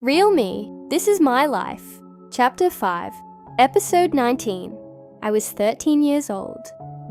Real Me, This Is My Life, Chapter 5, Episode 19. I was 13 years old.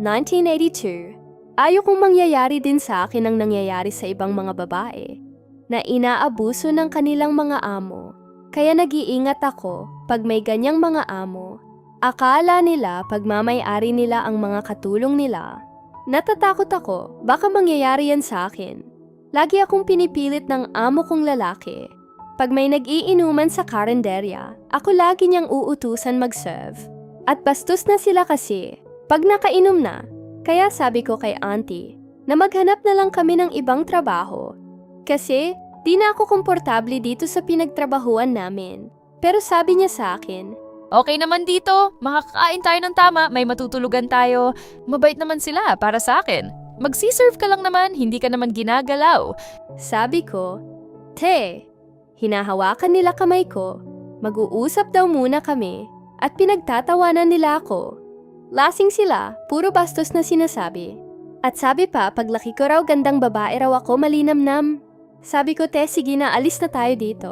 1982. Ayokong mangyayari din sa akin ang nangyayari sa ibang mga babae na inaabuso ng kanilang mga amo. Kaya nag-iingat ako pag may ganyang mga amo. Akala nila pagmamay-ari nila ang mga katulong nila. Natatakot ako, baka mangyayari yan sa akin. Lagi akong pinipilit ng amo kong lalaki. Pag may nag-iinuman sa karinderya, ako lagi niyang uutusan mag-serve. At bastos na sila kasi, pag nakainom na. Kaya sabi ko kay auntie, na maghanap na lang kami ng ibang trabaho. Kasi, di na ako komportable dito sa pinagtrabahuan namin. Pero sabi niya sa akin, Okay naman dito, makakain tayo ng tama, may matutulugan tayo. Mabait naman sila para sa akin. Magsiserve ka lang naman, hindi ka naman ginagalaw. sabi ko, Te, hinahawakan nila kamay ko, mag-uusap daw muna kami, at pinagtatawanan nila ako. Lasing sila, puro bastos na sinasabi. At sabi pa, paglaki ko raw gandang babae raw ako malinamnam. Sabi ko, Te, sige na, alis na tayo dito.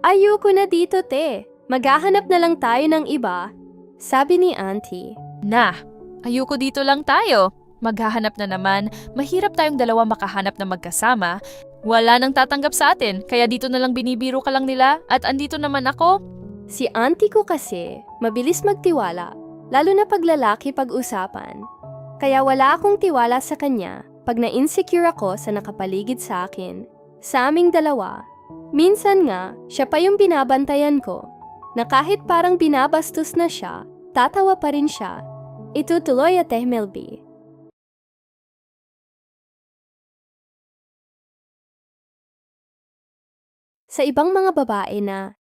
Ayoko na dito, Te. Maghahanap na lang tayo ng iba. Sabi ni auntie. Na, ayoko dito lang tayo. Maghahanap na naman, mahirap tayong dalawa makahanap na magkasama. Wala nang tatanggap sa atin, kaya dito na lang binibiro ka lang nila at andito naman ako. Si auntie ko kasi, mabilis magtiwala, lalo na pag lalaki pag-usapan. Kaya wala akong tiwala sa kanya pag na-insecure ako sa nakapaligid sa akin. Sa aming dalawa, minsan nga, siya pa yung binabantayan ko, na kahit parang binabastos na siya, tatawa pa rin siya. Itutuloy at Melby. Sa ibang mga babae na